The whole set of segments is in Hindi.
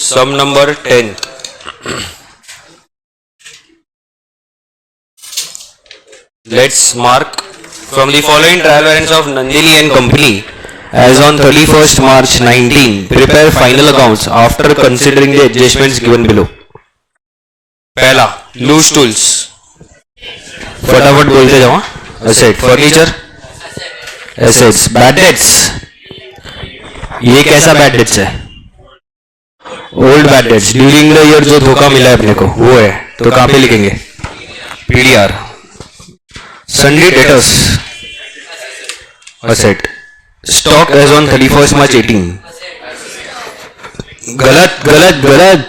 Sum number 10. Let's mark from the following trial balance of Nandini and company as on 31st March 19. Prepare final accounts after considering the adjustments given below. पहला loose tools. फटाफट बोलते जाओ. Asset, furniture, assets, bad debts. ये कैसा bad debts है? Old bad debts during the year जो धोखा मिला है अपने को वो है, तो कहां पे लिखेंगे? PDR. Sundry debtors asset. Stock as on 31st March 18. गलत गलत गलत.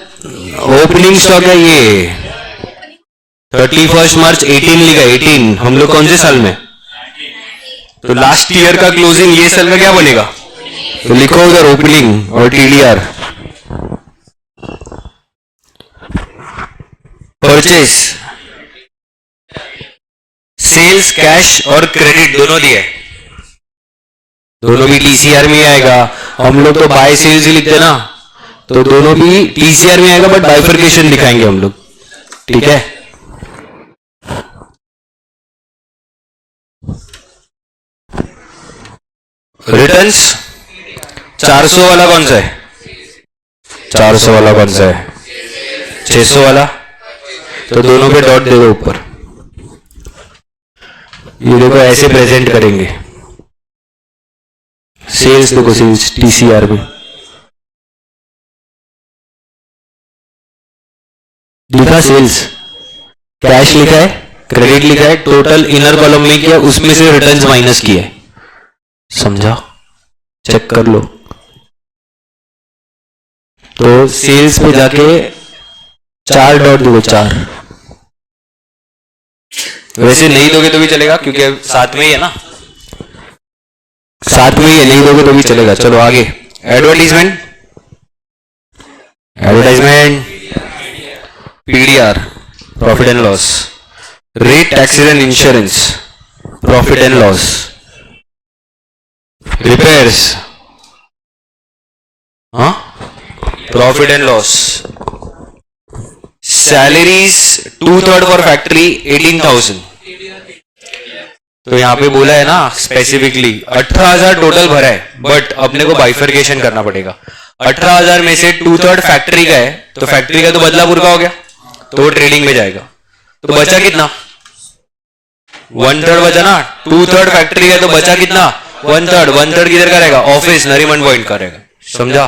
ओपनिंग स्टॉक है ये. 31st March 18 लिखा. 18 हम लोग कौन से साल में? तो लास्ट ईयर का क्लोजिंग ये साल का क्या बनेगा? तो लिखो उधर ओपनिंग और टीडीआर. परचेज, सेल्स, कैश और क्रेडिट दोनों दिए. दोनों भी टीसीआर में आएगा. हम लोग तो बाय सेल्स ही लिखते ना, तो दोनों भी टीसीआर में आएगा, बट बाइफर्केशन दिखाएंगे हम लोग. ठीक है. रिटर्न्स 400 वाला कौन सा है? 400 वाला कौन सा है? 600 वाला. तो दोनों पे डॉट दे दो ऊपर. ये देखो ऐसे प्रेजेंट करेंगे. सेल्स देखो, सेल्स टीसीआर में लिखा सेल्स, कैश लिखा है, क्रेडिट लिखा है, टोटल इनर कॉलम में किया, उसमें से रिटर्न्स माइनस किया है. समझा? चेक कर लो. तो सेल्स पे जाके 4 डॉट देखो. 4 वैसे नहीं दोगे तो भी चलेगा क्योंकि साथ में ही है ना. साथ में ही है, नहीं दोगे तो भी चलेगा. चलो आगे. Advertisement, advertisement, PDR, profit and loss. Rate, taxes and insurance, profit and loss. Repairs, हाँ, profit and loss. Salaries 2/3 for factory 18,000. तो यहां पे बोला है ना स्पेसिफिकली 18,000 टोटल भरा है, बट अपने को बाइफर्केशन करना पड़ेगा. 18,000 में से 2/3 फैक्ट्री का है, तो फैक्ट्री का तो बदलापुर का हो गया, तो वो ट्रेडिंग में जाएगा. तो बचा कितना? 1/3 बचा ना. 2/3 फैक्ट्री का, तो बचा कितना? 1/3. 1/3 किधर का रहेगा? ऑफिस, नरीमन पॉइंट का रहेगा. समझा?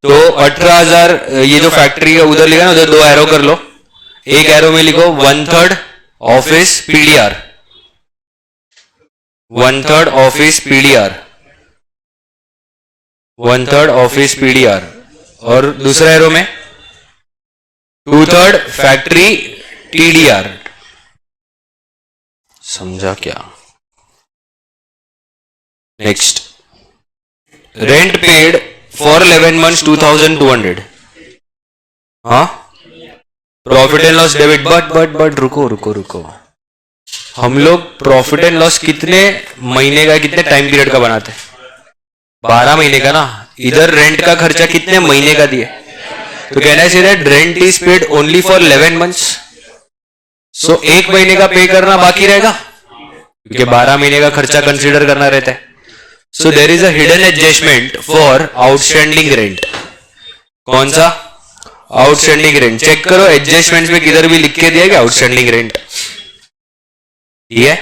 तो 18,000 ये जो फैक्ट्री है उधर लिखा ना, उधर 2 एरो कर लो. एक एरो में लिखो 1/3 office PDR, 1/3 office PDR, 1/3 office PDR. और दूसरा एरो में 2/3 फैक्ट्री टीडीआर. समझा क्या? Next. Rent paid for 11 months 2,200. हाँ, profit and loss debit. But रुको रुको रुको. हम लोग प्रॉफिट एंड लॉस कितने महीने का, कितने टाइम पीरियड का बनाते हैं? 12 महीने का ना. इधर रेंट का खर्चा कितने महीने का दिए? तो कहना चाहिए that rent is paid only for 11 months. सो 1 महीने का पे करना बाकी रहेगा, क्योंकि 12 महीने का खर्चा कंसीडर करना रहता है. So there is a hidden adjustment for outstanding rent. कौन सा? Outstanding rent. चेक करो एडजस्टमेंट्स में किधर भी लिख के दिया गया आउटस्टैंडिंग रेंट. ये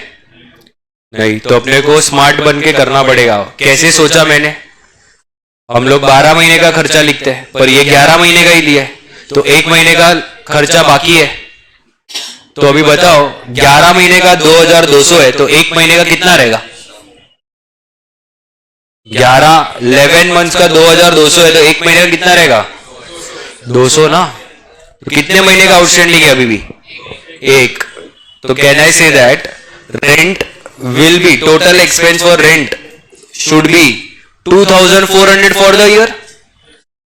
नहीं, तो अपने को स्मार्ट बन के करना पड़ेगा. कैसे सोचा मैंने? हम लोग 12 महीने का खर्चा लिखते हैं, पर ये 11 महीने का ही दिया है, तो 1 महीने का खर्चा बाकी है. तो अभी बताओ 11 महीने का 2,200 है, तो 1 महीने का कितना रहेगा? 11 मंथ्स का 2,200 है, तो 1 महीने का कितना रहेगा? 200 ना. तो कितने महीने का आउटस्टैंडिंग है अभी भी? 1. तो can I say that rent will be, total expense for rent should be 2,400 for the year.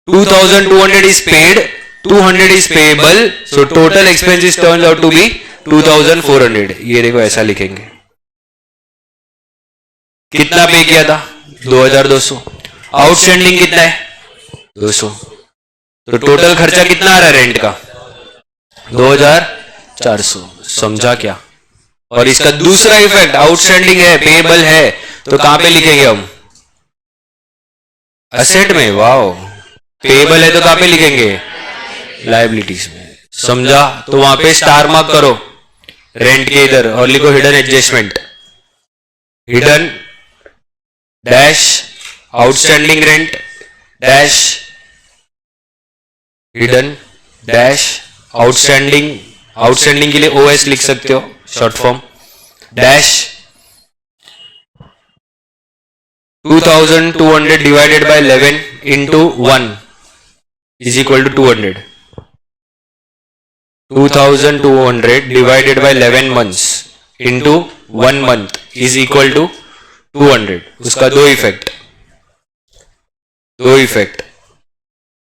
2,200 is paid, 200 is payable, so total expense is turns out to be 2,400. ये देखो ऐसा लिखेंगे. कितना पे किया था? 2,200. आउटस्टैंडिंग कितना है? 200. तो टोटल खर्चा कितना आ रहा है रेंट का? 2400। समझा क्या? और इसका दूसरा इफेक्ट आउटस्टैंडिंग है, पेएबल है, तो कहां पे लिखेंगे हम? असेट में। वाओ, पेएबल है तो कहां पे लिखेंगे? लायबिलिटीज में। समझा? तो वहां पे स्टार मार्क करो रेंट के इधर और लिखो hidden adjustment, hidden dash outstanding rent dash hidden dash outstanding, outstanding के लिए ओएस लिख सकते हो short form, dash 2200 divided by 11 into 1 is equal to 200। 2200 divided by 11 months into 1 month is equal to 200। उसका दो इफेक्ट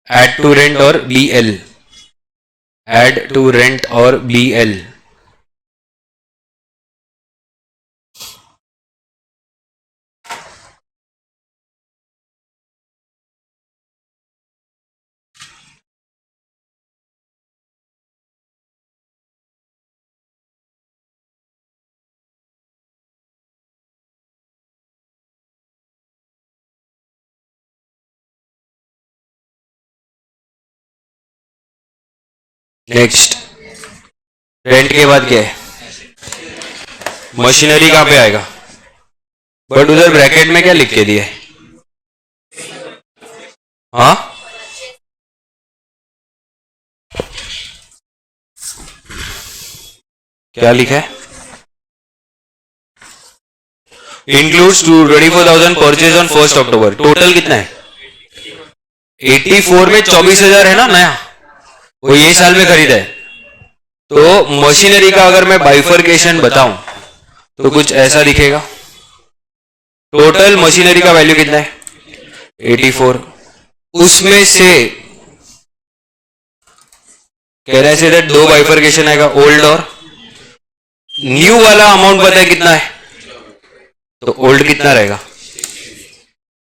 add to rent और BL, add to rent और BL। नेक्स्ट, रेंट के बाद क्या है? मशीनरी कहां पे आएगा? बट उधर ब्रैकेट में क्या लिख के दिए? हाँ, क्या लिखा है? Includes 24,000 purchase on 1 October. Total कितना है? 84 में 24,000 है ना नया, वो ये साल में खरीदा है। तो मशीनरी का अगर मैं बाइफर्केशन बताऊं तो कुछ ऐसा दिखेगा। टोटल मशीनरी का वैल्यू कितना है? 84। उसमें से कह रहे से दो बाइफर्केशन आएगा, ओल्ड और न्यू वाला अमाउंट पता है कितना है? तो ओल्ड कितना रहेगा?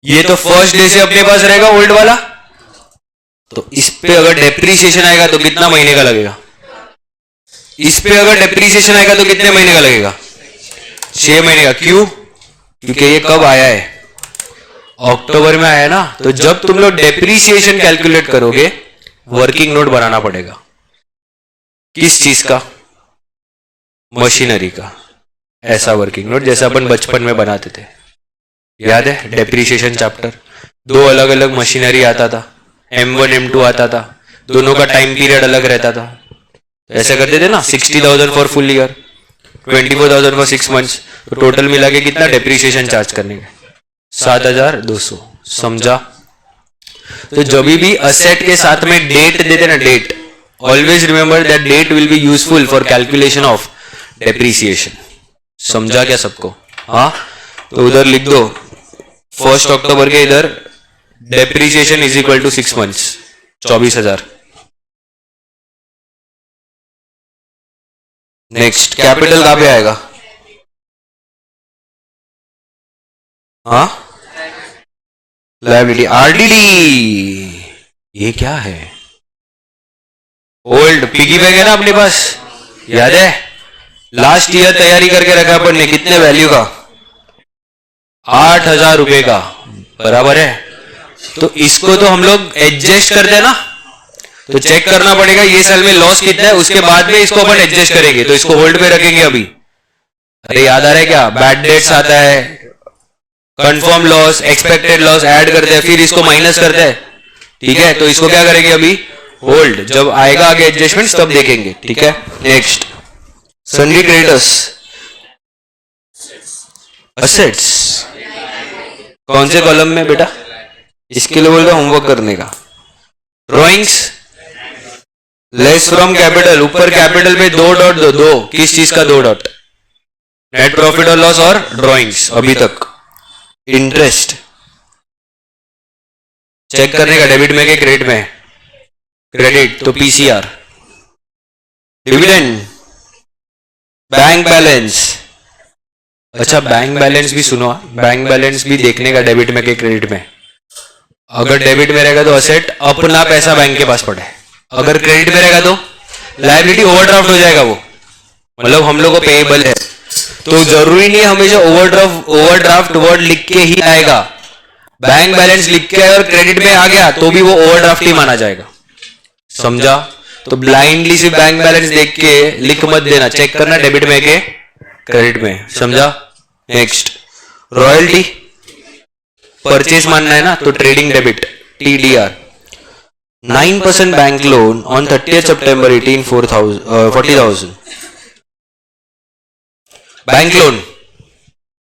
ये तो फर्स्ट डे से अपने पास रहेगा ओल्ड वाला, तो इस पे अगर डेप्रीसिएशन आएगा तो कितना महीने का लगेगा? इस पे अगर डेप्रीसिएशन आएगा तो कितने महीने का लगेगा? 6 महीने का। क्यों? क्योंकि ये कब आया है? अक्टूबर में आया ना। तो जब तुम लोग डेप्रीसिएशन कैलकुलेट करोगे वर्किंग नोट बनाना पड़ेगा। किस चीज का? मशीनरी का। ऐसा वर्किंग नोट जैसा अपन बचपन में बनाते थे, याद है? डेप्रीसिएशन चैप्टर, दो अलग अलग मशीनरी आता था, M1 M2 आता था, दोनों का टाइम पीरियड अलग रहता था। ऐसा करते थे ना, 60,000 for full year, 24,000 for 6 months. तो टोटल मिला के कितना डेप्रीसिएशन चार्ज करने का? 7,200। समझा? तो जब भी असेट के साथ में डेट देते ना, date, always remember that date will be useful for calculation of depreciation. समझा क्या सबको? हाँ, तो उधर लिख दो 1 अक्टूबर के इधर depreciation is equal to 6 months, 24,000। Next, capital कहां पे आएगा? हाँ, लायबिलिटी, आरडीडी। ये क्या है? ओल्ड पिगी बैग है ना अपने पास, याद है? लास्ट ईयर तैयारी करके रखा अपन ने, कितने वैल्यू का? 8,000 रुपए का, बराबर है। तो इसको तो हम लोग एडजस्ट करते हैं ना, तो चेक करना पड़ेगा ये साल में लॉस कितना है, उसके बाद में इसको अपन एडजस्ट करेंगे। तो इसको होल्ड पे रखेंगे अभी। अरे याद आ रहा है क्या? बैड डेट्स आता है, confirm loss, expected loss add करते हैं, फिर इसको माइनस करते हैं। ठीक है, तो इसको क्या करेंगे अभी? होल्ड। जब आएगा आगे एडजस्टमेंट तब देखेंगे। ठीक है, नेक्स्ट, सन्ड्री क्रेडिटर्स, असेट्स। कौन से कॉलम में बेटा? इसके लिए बोल रहा होमवर्क करने का। ड्रॉइंग्स, लेस फ्रॉम कैपिटल, ऊपर कैपिटल पे 2 डॉट दो। किस चीज का 2 डॉट? नेट प्रॉफिट और लॉस और ड्रॉइंग्स अभी तक। इंटरेस्ट चेक करने का, डेबिट में के क्रेडिट में? क्रेडिट, तो पीसीआर। Dividend, bank balance. अच्छा, बैंक बैलेंस भी सुनो, बैंक बैलेंस भी देखने का डेबिट में के क्रेडिट में। अगर डेबिट में रहेगा तो असेट, अपना पैसा बैंक के पास पड़ा है। अगर क्रेडिट में रहेगा तो लायबिलिटी, ओवरड्राफ्ट हो जाएगा वो, मतलब हम लोग को पेएबल है। तो जरूरी नहीं हमेशा ओवरड्राफ्ट वर्ड लिख के ही आएगा। बैंक बैलेंस लिख के और क्रेडिट में आ गया तो भी वो ओवरड्राफ्ट ही माना जाएगा। समझा? तो ब्लाइंडली सिर्फ बैंक बैलेंस देख के लिख मत देना, चेक करना डेबिट में के क्रेडिट में। समझा? नेक्स्ट, रॉयल्टी परचेज मानना है ना, तो trading debit TDR 9% bank loan on 30th September 18 40,000। Bank loan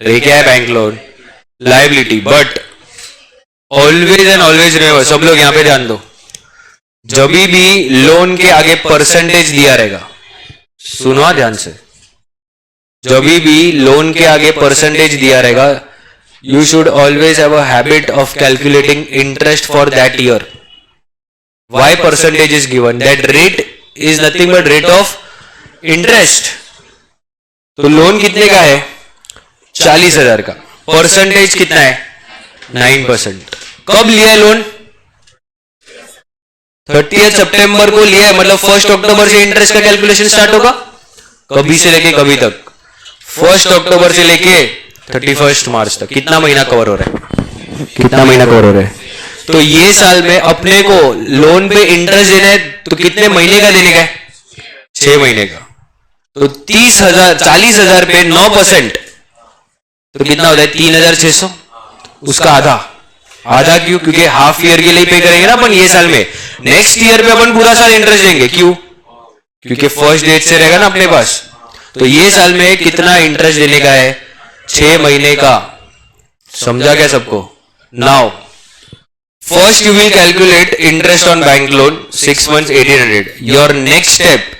रे क्या है? Bank loan liability, but always and always remember, सब लोग यहां पे ध्यान दो, जब भी लोन के आगे परसेंटेज दिया रहेगा, सुनो ध्यान से, जब भी लोन के आगे परसेंटेज दिया रहेगा, you should always have a habit of calculating interest for that year. Why percentage is given? That rate is nothing but rate of interest. तो लोन कितने का है? 40,000 का। परसेंटेज कितना है? 9%। कब लिया है लोन? 30th सितंबर को लिया है, मतलब 1 अक्टूबर से इंटरेस्ट का कैलकुलेशन स्टार्ट होगा। कभी से लेके कभी तक, 1 अक्टूबर से लेके 31 मार्च तक। कितना महीना कवर हो रहा है? कितना महीना कवर हो रहा है? तो ये साल में अपने को लोन पे इंटरेस्ट देना है, तो कितने महीने का देने का है? 6 महीने का। तो 40,000 पे 9%, तो कितना होता है? 3,600। उसका आधा। आधा क्यों? क्योंकि हाफ ईयर के लिए पे करेंगे ना अपन ये साल में, नेक्स्ट ईयर पे अपन पूरा साल इंटरेस्ट देंगे। क्यों? क्योंकि फर्स्ट डेट से रहेगा ना अपने पास। तो ये साल में कितना इंटरेस्ट देने का है? 6 महीने का। समझा क्या सबको? Now first you will calculate interest on bank loan 6 months 1800। Your next step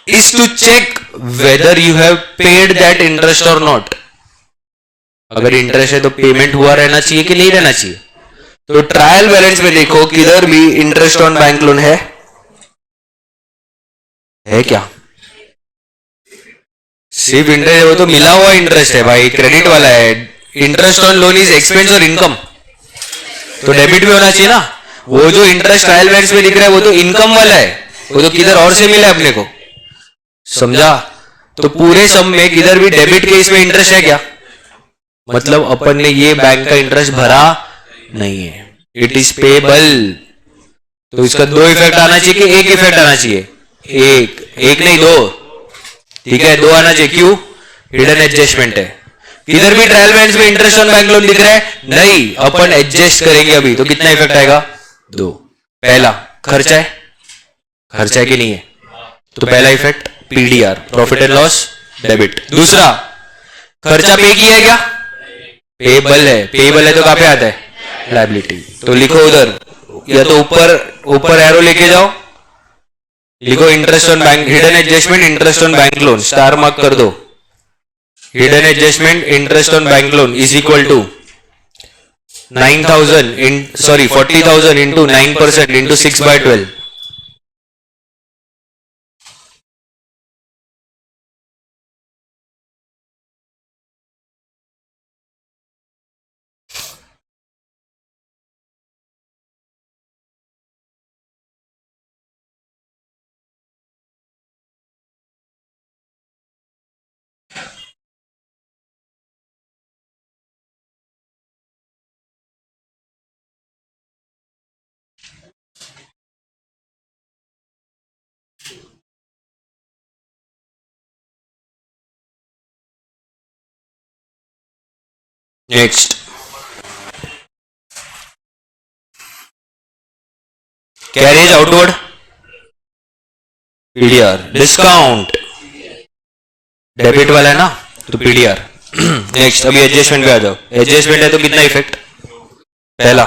is to check whether you have paid that interest और नॉट। अगर इंटरेस्ट है तो पेमेंट हुआ रहना चाहिए कि नहीं रहना चाहिए? तो ट्रायल बैलेंस में देखो किधर भी इंटरेस्ट ऑन बैंक लोन है क्या? सिर्फ इंटरेस्ट है, वो तो मिला हुआ इंटरेस्ट है भाई, क्रेडिट वाला है। Interest on loan is expense और इनकम, तो डेबिट में होना चाहिए ना। वो जो इंटरेस्ट ट्रायल बैलेंस में दिख रहा है वो तो इनकम वाला है, वो तो किधर और से मिला है अपने को। समझा? तो पूरे सम में किधर भी डेबिट के इसमें इंटरेस्ट है क्या? मतलब अपन ने ये बैंक का इंटरेस्ट भरा नहीं है, इट इज पेबल। तो इसका 2 इफेक्ट आना चाहिए कि 1 इफेक्ट आना चाहिए? एक नहीं 2, ठीक है, 2 आना चाहिए। क्यों? हिडन एडजस्टमेंट है। किधर भी ट्रायल बैलेंस में इंटरेस्ट ऑन बैंक लोन दिख रहा है? नहीं, अपन एडजस्ट करेंगे अभी, तो कितना इफेक्ट आएगा? 2। पहला खर्चा है, खर्चा है कि नहीं है? तो पहला effect PDR, profit and loss debit. दूसरा, खर्चा पे किया है क्या? पेबल है। पेबल है तो कहां पे आता है? लायबिलिटी। तो लिखो उधर, या तो ऊपर एरो लेके जाओ, लिखो interest on bank, hidden adjustment interest on bank loan, star mark कर दो। Hidden adjustment interest on bank loan is equal to 40,000 into 9% into 6/12। Next, carriage outward PDR, discount debit वाला है ना, तो PDR। नेक्स्ट, अभी एडजस्टमेंट पे आ जाओ। एडजस्टमेंट है तो कितना इफेक्ट? पहला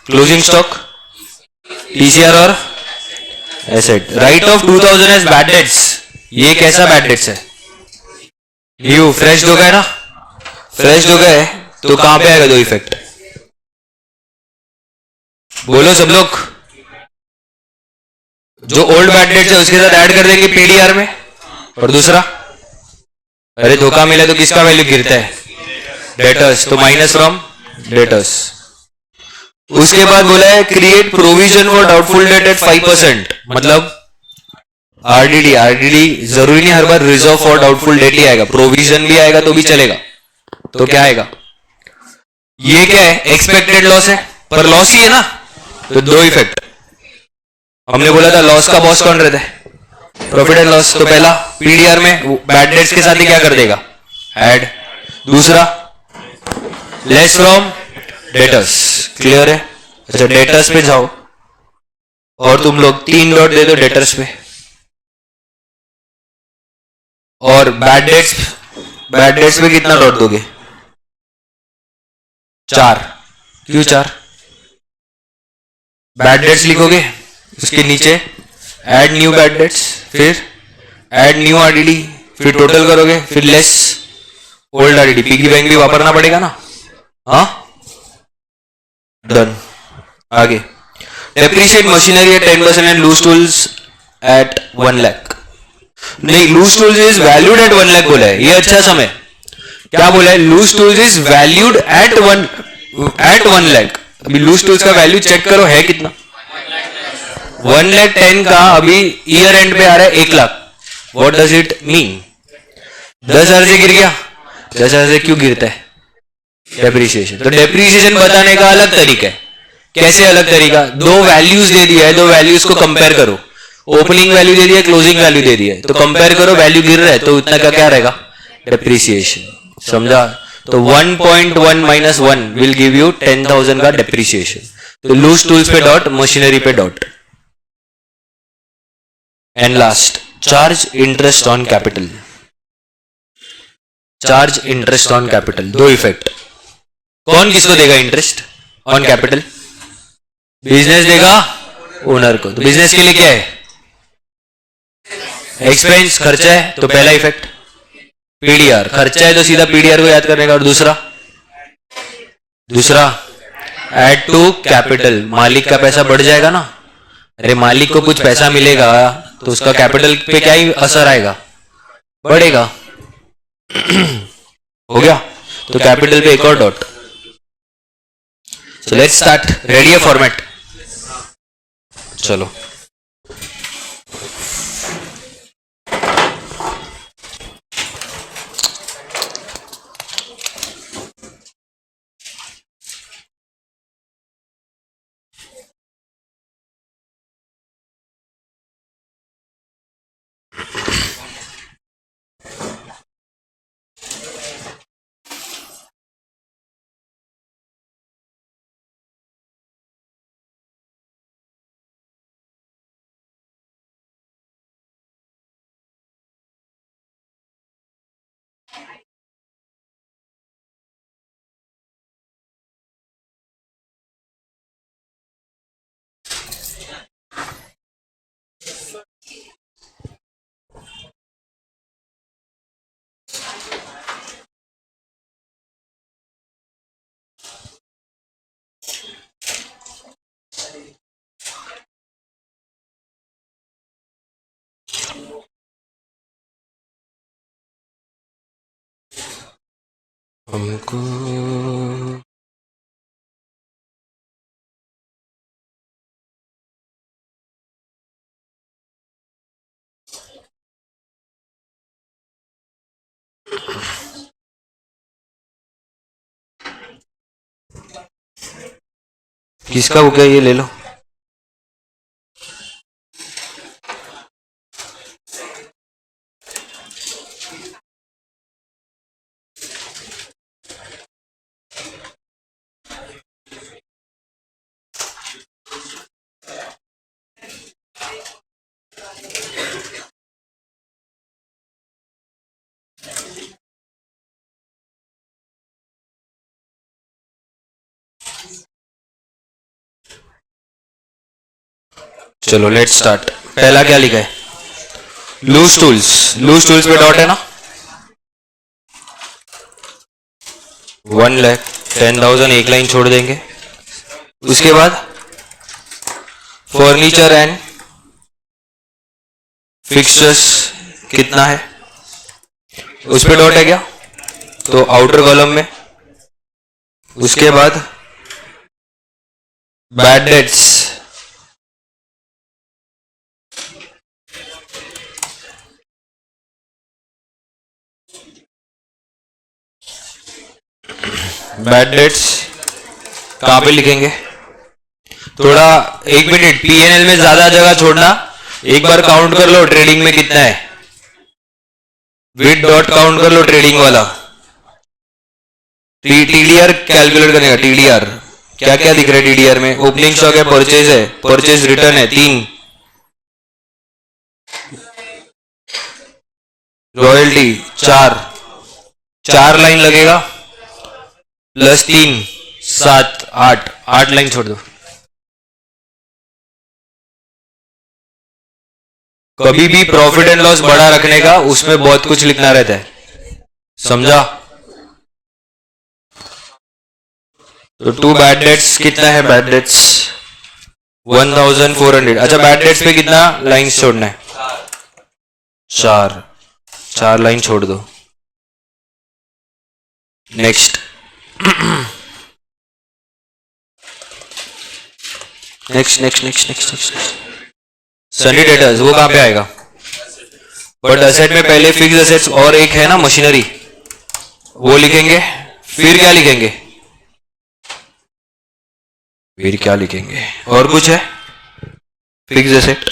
क्लोजिंग स्टॉक, TCR और asset. Write off 2000 as bad debts, ये कैसा बैड डेट्स है? न्यू फ्रेश हो गए ना, फ्रेश हो गए तो कहां पे आएगा 2 इफेक्ट? बोलो सब लोग। जो ओल्ड बैड डेट्स है उसके साथ ऐड कर देंगे PDR में। और दूसरा, अरे धोखा मिला तो किसका वैल्यू गिरता है? डेटर्स, तो माइनस फ्रॉम डेटर्स। उसके बाद बोला है create provision for doubtful debt at 5%, मतलब आरडीडी, आरडीडी जरूरी नहीं हर बार रिजर्व फॉर डाउटफुल डेट ही आएगा, प्रोविजन भी आएगा तो भी चलेगा। तो क्या आएगा, ये क्या है, एक्सपेक्टेड लॉस है, पर लॉस ही है ना, तो दो इफेक्ट। हमने बोला था लॉस का बॉस कौन रहता है, प्रॉफिट एंड लॉस। तो पहला पीडीआर में बैड डेट्स के साथ ही क्या कर देगा, ऐड। दूसरा लेस फ्रॉम डेटर्स, क्लियर है। अच्छा डेटर्स पे जाओ और तुम लोग 3 डॉट दे दो डेटर्स पे, और बैड डेट्स पे कितना डॉट दोगे, 4। क्यों 4, बैड डेट्स लिखोगे, उसके नीचे ऐड न्यू बैड डेट्स, फिर ऐड न्यू आरडीडी, फिर टोटल करोगे, फिर less old RDD. Piggy bank भी वापरना पड़ेगा ना, हाँ डन। आगे depreciate machinery at 10% and loose tools at 1 lakh. नहीं, loose tools is valued at 1 lakh बोला है, ये अच्छा समय। क्या बोला है, loose tools is valued at 1 lakh. अभी लूज टूल्स का वैल्यू चेक करो है कितना, 1,10,000 का अभी ईयर एंड पे आ रहा है 1 lakh. What does it mean, 10,000 से गिर गया, 10,000 से क्यों गिरता है, डेप्रिसिएशन। तो डेप्रिसिएशन बताने का अलग तरीका है। कैसे अलग तरीका, दो वैल्यूज दे दिया है, दो वैल्यूज को कंपेयर करो, ओपनिंग वैल्यू दे दिया, क्लोजिंग वैल्यू दे दिया है, तो कंपेयर करो, वैल्यू गिर रहा है तो इतना का क्या रहेगा, डेप्रिसिएशन। समझा। तो 1.1 माइनस 1 विल गिव यू 10,000 का डेप्रिसिएशन। तो लूज टूल्स पे डॉट, मशीनरी पे dot. And last charge interest on capital, charge interest on capital, दो इफेक्ट। कौन किसको देगा इंटरेस्ट ऑन कैपिटल, बिजनेस देगा ओनर को। तो बिजनेस के लिए क्या है, एक्सपेंस, खर्चा है, तो पहला इफेक्ट पीडीआर, खर्चा है तो सीधा पीडीआर को याद करने का। और दूसरा ऐड टू कैपिटल, मालिक का पैसा बढ़ जाएगा ना, अरे मालिक को कुछ पैसा मिलेगा तो उसका कैपिटल पे क्या ही असर आएगा, बढ़ेगा। हो गया, तो कैपिटल पे एक और dot. So let's start, ready है फॉर्मेट, चलो। हमको किसका हो गया, ये ले लो। चलो लेट्स स्टार्ट। पहला क्या लिखा है, लूज टूल्स, लूज टूल्स पे डॉट है ना, 1,10,000 एक लाइन छोड़ देंगे। उसके बाद फर्नीचर एंड फिक्सचर्स कितना है, उस पे डॉट है क्या, तो आउटर कॉलम में। उसके बाद बैड डेट्स बैड डेट्स कहां पे लिखेंगे? थोड़ा एक मिनट, पीएनएल में ज्यादा जगह छोड़ना, एक बार काउंट कर लो ट्रेडिंग में कितना है, विद डॉट काउंट कर लो ट्रेडिंग वाला। टीडीआर कैलकुलेट करने का, टीडीआर क्या क्या दिख रहा है टीडीआर में? ओपनिंग स्टॉक है, परचेज रिटर्न है 3, रॉयल्टी 4 लाइन लगेगा, प्लस 3 7 8 लाइन छोड़ दो। कभी भी प्रॉफिट एंड लॉस बड़ा रखने का, उसमें बहुत कुछ लिखना रहता है, समझा? तो 2 बैड डेट्स कितना है? Bad debts 1400। अच्छा, बैड डेट्स पे कितना लाइन छोड़ना है? 4 लाइन छोड़ दो। Next next next next next next Sunny debtors, वो कहां पे आएगा? बट असेट में पहले फिक्स असेट्स और एक है ना मशीनरी, वो लिखेंगे। फिर क्या लिखेंगे? और कुछ है? फिक्स असेट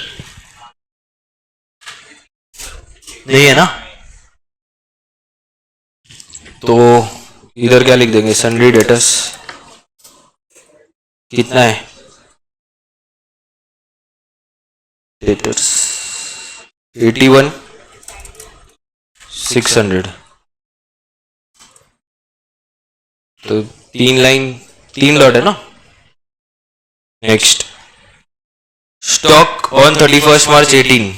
नहीं है ना, तो इधर क्या लिख देंगे? सन्ड्री डेटर्स कितना है? डेटर्स 81,600। तो 3 लाइन 3 डॉट है ना। Next, stock on 31 March 18,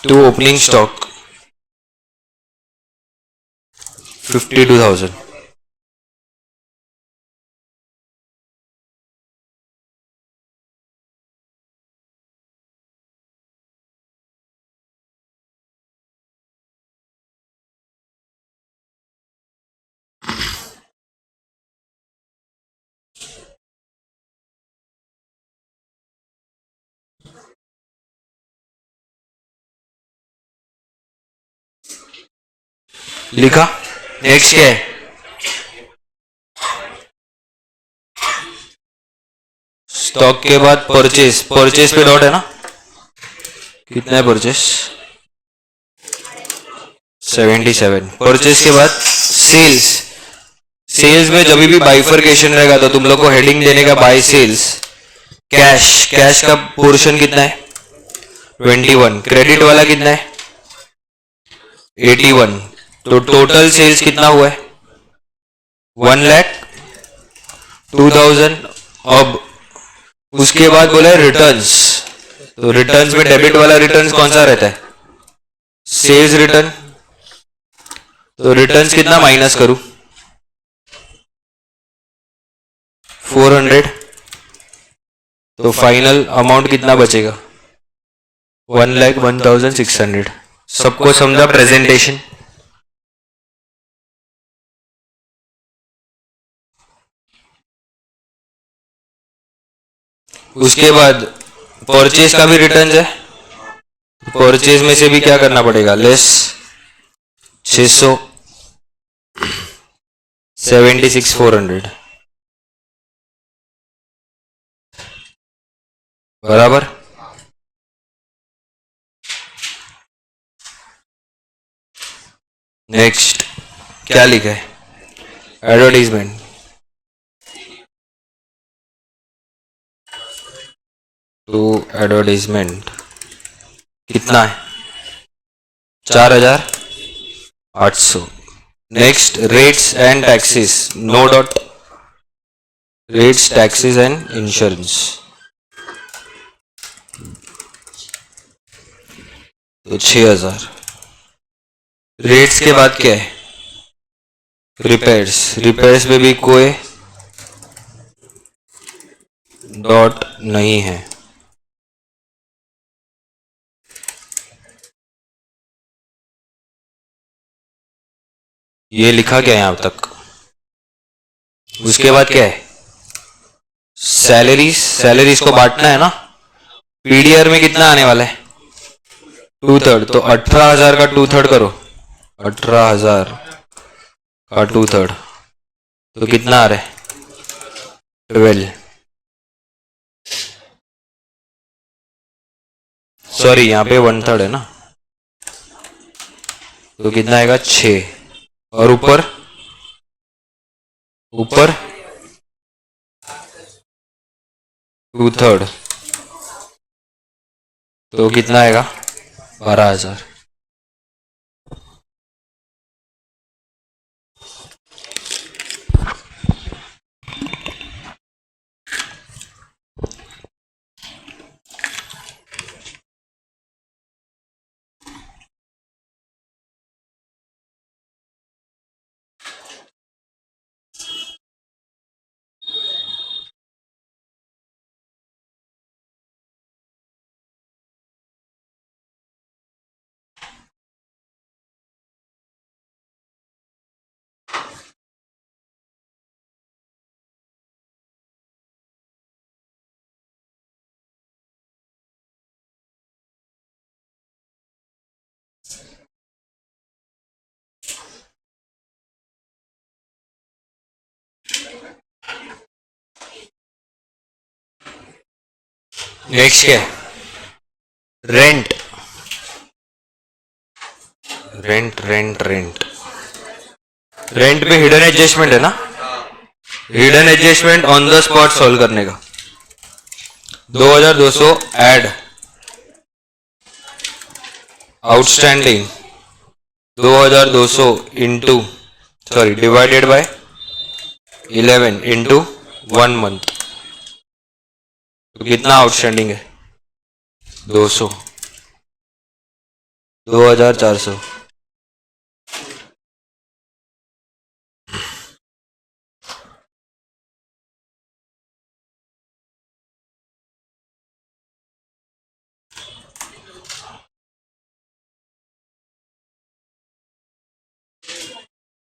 to opening stock 52,000। लिखा। नेक्स्ट क्या है? स्टॉक के बाद परचेस पे डॉट है ना। कितना है परचेस? 77। परचेस के बाद सेल्स में जब भी बाइफरकेशन रहेगा तो तुम लोग को हेडिंग देने का बाय सेल्स। कैश का पोर्शन कितना है? 21। क्रेडिट वाला कितना है? 81। तो टोटल सेल्स कितना हुआ है? 1,02,000। अब उसके बाद बोला है रिटर्न्स, तो रिटर्न्स में डेबिट वाला रिटर्न्स कौन सा रहता है? Sales return. तो रिटर्न्स कितना माइनस करूं? 400। तो फाइनल अमाउंट कितना बचेगा? 1,01,600। सबको समझा प्रेजेंटेशन? उसके बाद परचेज का भी रिटर्न है, परचेज में से भी क्या करना पड़ेगा? लेस 600, 76,400 बराबर। नेक्स्ट क्या लिखा है? एडवर्टीजमेंट। तो एडवर्टीजमेंट कितना है? 4,800। Next, rates and taxes, no dot. Rates, taxes and insurance, तो 6,000। रेट्स के बाद क्या है? रिपेयर्स पे भी कोई डॉट नहीं है। ये लिखा क्या है यहाँ तक? उसके बाद क्या है? सैलरीज, सैलरीज को बांटना है ना। पीडीआर में कितना आने वाला है? 2/3, तो 18,000 का 2/3 करो। 18,000 का 2/3 तो कितना आ रहा है? 12, सॉरी यहाँ पे 1/3 है ना, तो कितना आएगा? 6। और ऊपर ऊपर 2/3 तो कितना आएगा? 12,000। नेक्स्ट क्या है? Rent, rent rent rent rent पे हिडन एडजस्टमेंट है ना। Hidden adjustment on the spot solve करने का। 2,200 add outstanding 2,200 into sorry divided by 11 into 1 month, तो कितना आउटस्टैंडिंग है? 200, 2,400।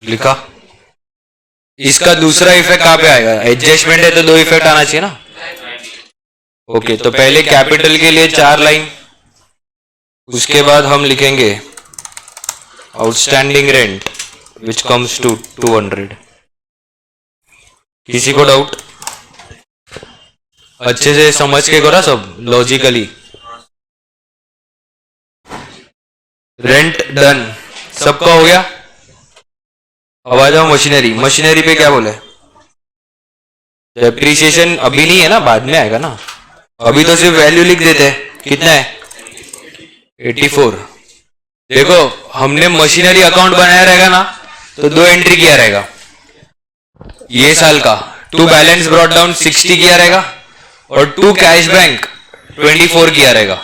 लिखा। इसका दूसरा इफेक्ट कहाँ पे आएगा? एडजस्टमेंट है तो 2 इफेक्ट आना चाहिए ना। ओके, तो पहले कैपिटल के लिए 4 लाइन, उसके बाद हम लिखेंगे outstanding rent which comes to 200। किसी को डाउट? अच्छे से समझ के करो सब लॉजिकली। रेंट डन, सबका हो गया। अब आ जाओ मशीनरी। मशीनरी पे क्या बोले? डेप्रीसिएशन अभी नहीं है ना, बाद में आएगा ना। अभी तो सिर्फ वैल्यू लिख देते हैं। कितना है? 84। देखो हमने मशीनरी अकाउंट बनाया रहेगा ना, तो 2 एंट्री किया रहेगा। ये साल का 2 बैलेंस ब्रॉट डाउन 60 किया रहेगा और 2 कैश बैंक 24 किया रहेगा।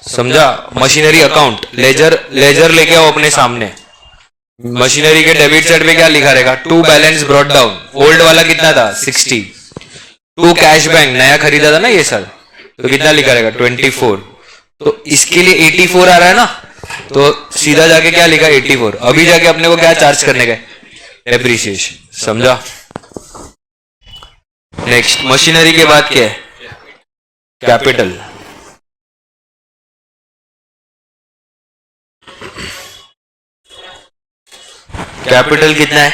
समझा? मशीनरी अकाउंट लेजर, लेजर लेके आओ अपने सामने। मशीनरी के डेबिट साइड पे क्या लिखा रहेगा? 2 बैलेंस ब्रॉट डाउन, ओल्ड वाला कितना था? 60। 2 कैश बैंक, नया खरीदा था ना ये साल, तो कितना लिखा रहेगा? 24। तो इसके लिए 84 आ रहा है ना, तो सीधा जाके क्या लिखा? 84। अभी जाके अपने को क्या चार्ज करने का? डेप्रीसिएशन। समझा? नेक्स्ट मशीनरी के बाद क्या है? कैपिटल। कैपिटल कितना है?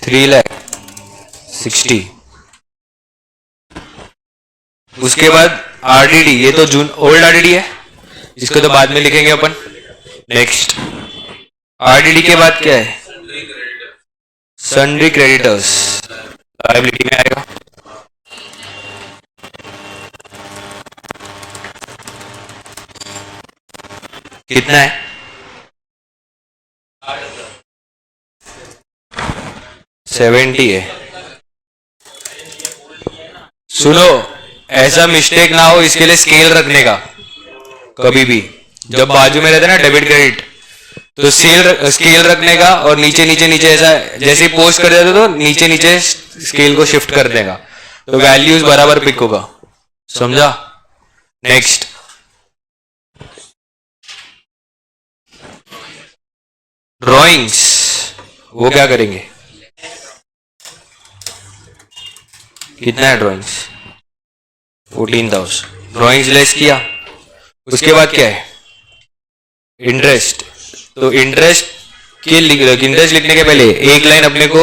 3,60,000। उसके बाद आरडीडी, ये तो जून ओल्ड आरडीडी है, इसको तो बाद में लिखेंगे अपन। नेक्स्ट आरडीडी के बाद क्या है? सन्ड्री क्रेडिटर्स, लायबिलिटी में आएगा। कितना है? 70 है। सुनो, ऐसा मिस्टेक ना हो, इसके लिए स्केल रखने का। कभी भी जब बाजू में रहता है ना डेबिट क्रेडिट, तो स्केल रखने का, और नीचे नीचे नीचे ऐसा जैसे पोस्ट कर देते तो नीचे नीचे स्केल को शिफ्ट कर देगा, तो वैल्यूज बराबर पिक होगा। समझा? नेक्स्ट ड्रॉइंग्स, वो क्या करेंगे? कितना है ड्रॉइंग्स? 14,000। ड्रॉइंग्स लेस किया, उसके बाद क्या है? इंटरेस्ट। तो इंटरेस्ट इंटरेस्ट लिखने के पहले एक लाइन अपने को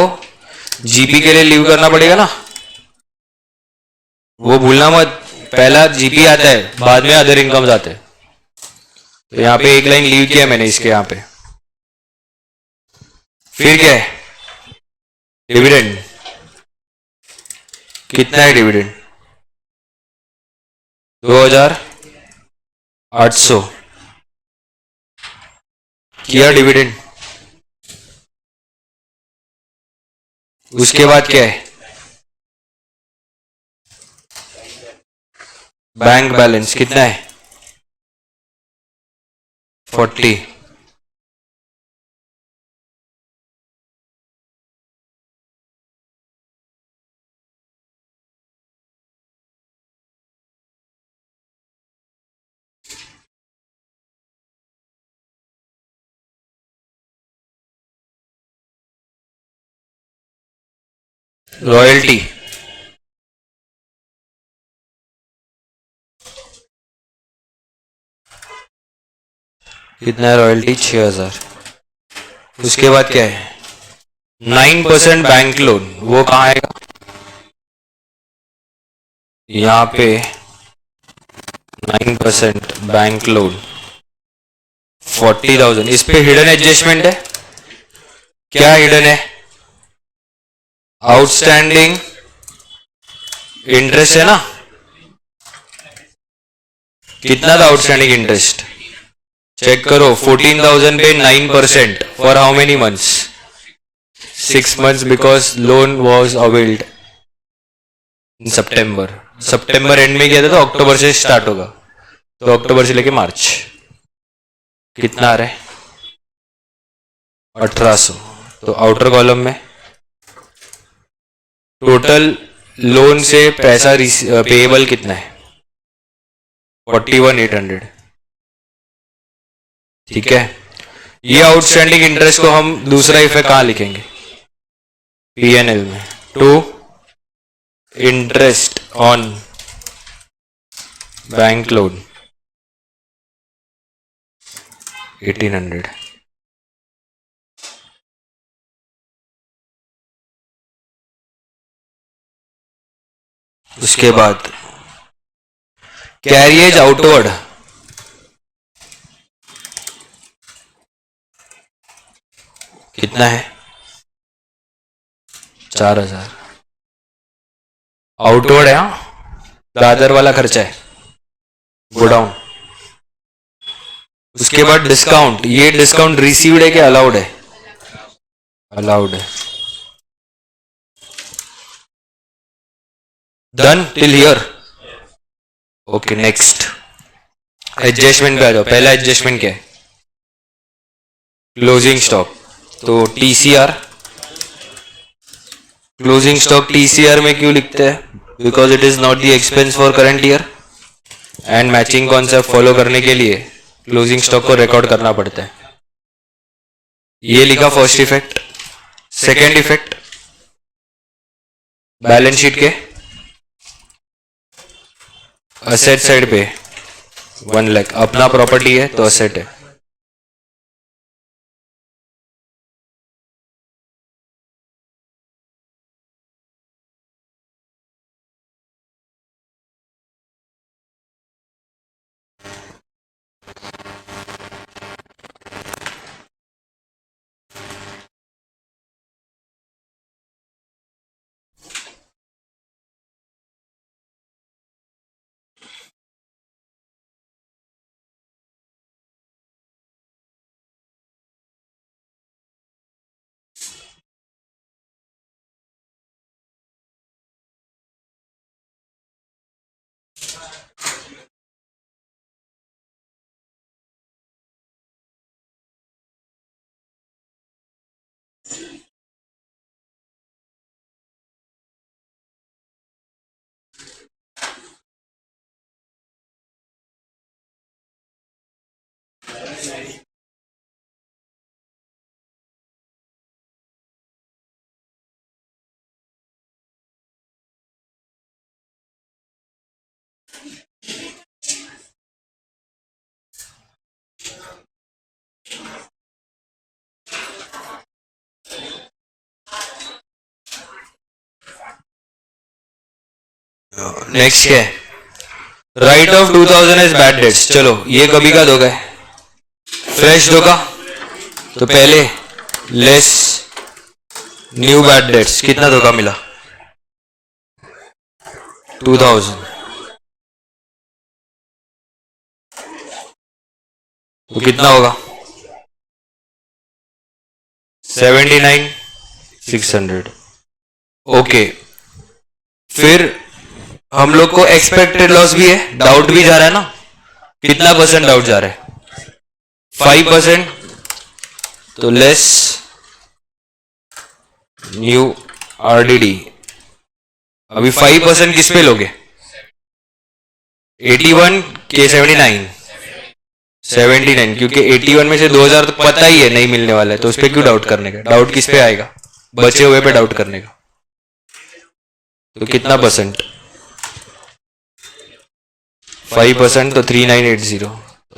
जीपी के लिए लीव करना पड़ेगा ना, वो भूलना मत। पहला जीपी आता है, बाद में अदर इनकम्स आते हैं। तो यहाँ पे एक लाइन लीव किया मैंने इसके यहाँ पे। फिर क्या है? डिविडेंड। कितना है डिविडेंड? 2,800 किया डिविडेंड। उसके बाद क्या है? बैंक बैलेंस कितना है? 40। रॉयल्टी कितना है? रॉयल्टी 6,000। उसके बाद क्या है? 9% बैंक लोन, वो कहाँ आएगा? यहाँ पे 9% बैंक लोन 40,000। इस पे हिडन एडजस्टमेंट है। क्या हिडन है? आउटस्टैंडिंग इंटरेस्ट है ना। कितना था आउटस्टैंडिंग इंटरेस्ट? चेक करो। 14,000 पे 9% for how many months? 6 months, because loan was availed in September. September and में किया था, तो अक्टूबर से स्टार्ट होगा, तो अक्टूबर से लेके मार्च। कितना आ रहा है? 1,800। तो आउटर कॉलम में टोटल लोन से पैसा पेएबल कितना है? 41,800। ठीक है। ये आउटस्टैंडिंग इंटरेस्ट को हम दूसरा इफेक्ट कहां लिखेंगे? पीएनएल में। To interest on bank loan 1,800। उसके बाद कैरियज आउटवर्ड कितना है? 4,000। आउटवर्ड है, दादर वाला खर्चा है, गोडाउन। उसके बाद डिस्काउंट, ये डिस्काउंट रिसीव्ड है कि अलाउड है? अलाउड है। Done till here. Okay, next adjustment पे आ जाओ। पहला एडजस्टमेंट क्या है? Closing stock. तो टीसीआर, क्लोजिंग स्टॉक टीसीआर में क्यों लिखते हैं? Because it is not the expense for current year, and matching concept follow करने के लिए क्लोजिंग स्टॉक को रिकॉर्ड करना पड़ता है। ये लिखा first effect. Second effect, balance sheet के असेट साइड पे 1 लाख अपना प्रॉपर्टी है, तो असेट है। नेक्स्ट क्या है? Write off 2000 as bad debts. चलो ये कभी का धोखा है, फ्रेश धोखा. तो पहले लेस न्यू बैड डेट्स. कितना धोखा मिला? 2000. तो कितना होगा? 79,600. ओके. फिर हम लोग को एक्सपेक्टेड लॉस भी है, डाउट भी जा रहा है ना. कितना परसेंट डाउट जा रहा है? 5%. तो लेस न्यू आरडीडी. अभी 5% किस पे लोगे? 81 के 79, क्योंकि 81 में से 2000 तो पता ही है नहीं मिलने वाला है, तो उस पर क्यों डाउट करने का? डाउट किस पे आएगा? बचे हुए पे डाउट करने का. तो कितना परसेंट? 5%. तो 3980.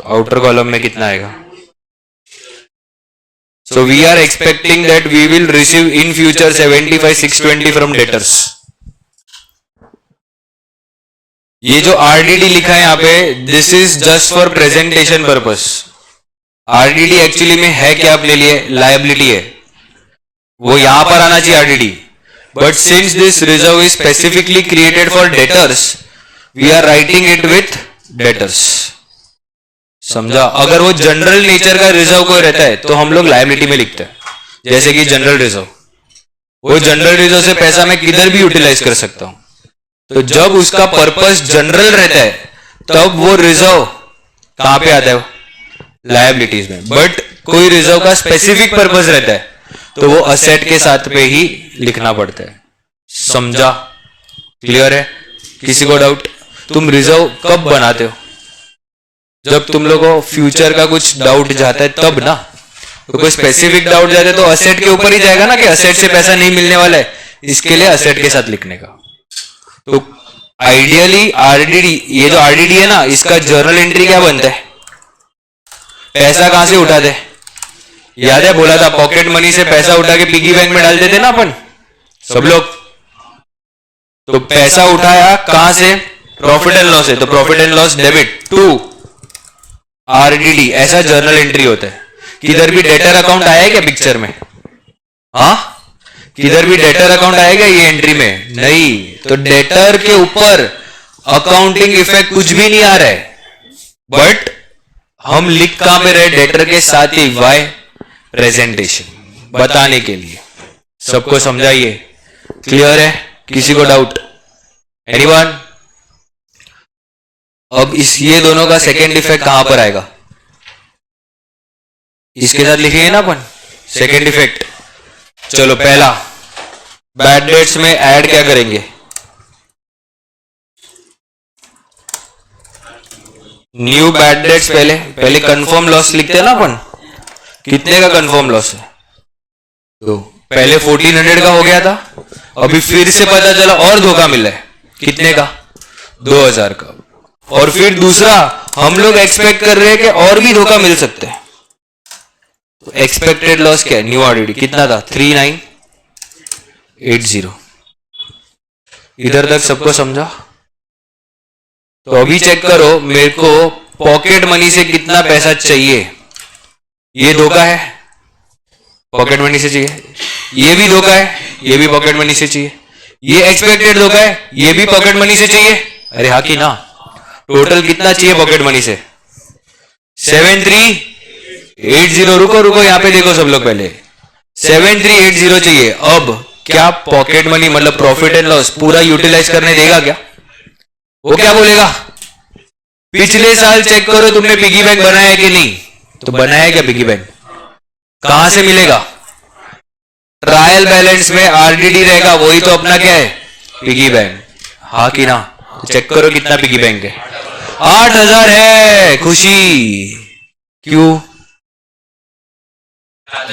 आउटर कॉलम में कितना आएगा? So we are expecting that we will receive in future 75,620 from debtors. ये जो आरडीडी लिखा है यहाँ पे, this is just for presentation purpose. RDD actually में है क्या अपने लिए? लायबिलिटी है. वो यहां पर आना चाहिए RDD. But since this reserve is specifically created for debtors, we are writing it with debtors. समझा? अगर वो जनरल नेचर का रिजर्व कोई रहता है तो हम लोग लायबिलिटी में लिखते हैं. जैसे कि जनरल रिजर्व, वो जनरल रिजर्व से पैसा मैं किधर भी यूटिलाइज कर सकता हूं. तो जब उसका पर्पस जनरल रहता है तब वो रिजर्व कहां पे आता है? लायबिलिटीज में. बट कोई रिजर्व का स्पेसिफिक पर्पस रहता है तो वो असेट के साथ पे ही लिखना पड़ता है. समझा? क्लियर है? किसी को डाउट? तुम रिजर्व कब बनाते हो? जब तुम लोगों को फ्यूचर का कुछ डाउट जाता है तब ना. तो कोई स्पेसिफिक डाउट जाता है तो असेट के ऊपर ही जाएगा ना, कि असेट से पैसा नहीं मिलने वाला है, इसके लिए असेट के साथ लिखने का. तो आइडियली आरडीडी, ये जो आरडीडी है ना, इसका जर्नल एंट्री क्या बनता है? पैसा कहां से उठाते हैं? याद है बोला था पॉकेट मनी से पैसा उठा के पिगी बैंक में डाल देते ना अपन सब लोग. तो पैसा उठाया कहां से? प्रॉफिट एंड लॉस है. तो profit and loss debit to RDD, ऐसा जर्नल एंट्री होता है. किधर भी डेटर अकाउंट आया है क्या पिक्चर में? हाँ, किधर भी डेटर अकाउंट आएगा ये एंट्री में? नहीं. तो डेटर के ऊपर अकाउंटिंग इफेक्ट कुछ भी नहीं आ रहा है. बट हम लिख कहां पे रहे? डेटर के साथ ही. वाई? प्रेजेंटेशन बताने के लिए. सबको समझाइए. क्लियर है? किसी को डाउट? एनीवन? अब इस ये दोनों का सेकेंड इफेक्ट कहां पर आएगा? इसके साथ लिखेंगे ना अपन सेकेंड इफेक्ट. चलो पहला, बैड डेट्स में ऐड क्या करेंगे? New bad dates. पहले कंफर्म लॉस लिखते हैं ना अपन. कितने का कंफर्म लॉस है? तो पहले 1400 का हो गया था, अभी फिर से पता चला और धोखा मिला है. कितने का? 2000 का. और फिर दूसरा हम लोग एक्सपेक्ट कर रहे हैं कि और भी धोखा मिल सकता है. तो एक्सपेक्टेड लॉस क्या है? न्यू आरडीडी कितना था? 3980. इधर तक सबको समझा? तो अभी चेक करो मेरे को पॉकेट मनी से कितना पैसा चाहिए. ये धोखा है, पॉकेट मनी से चाहिए. ये भी धोखा है, ये भी पॉकेट मनी से चाहिए. ये एक्सपेक्टेड धोखा है, ये भी पॉकेट मनी से चाहिए. अरे हाँ कि ना? टोटल कितना चाहिए पॉकेट मनी से? 7380. रुको यहां पे देखो सब लोग, पहले 7380 चाहिए. अब क्या पॉकेट मनी मतलब प्रॉफिट एंड लॉस पूरा यूटिलाइज करने देगा क्या? वो क्या बोलेगा? पिछले साल चेक करो तुमने पिगी बैंक बनाया है कि नहीं. तो बनाया क्या पिगी बैंक? कहां से मिलेगा? ट्रायल बैलेंस में आरडीडी रहेगा, वही तो अपना क्या है? Piggy bank. हाँ कि ना? चेक करो कितना पिगी बैंक है. 8000 है. खुशी क्यों?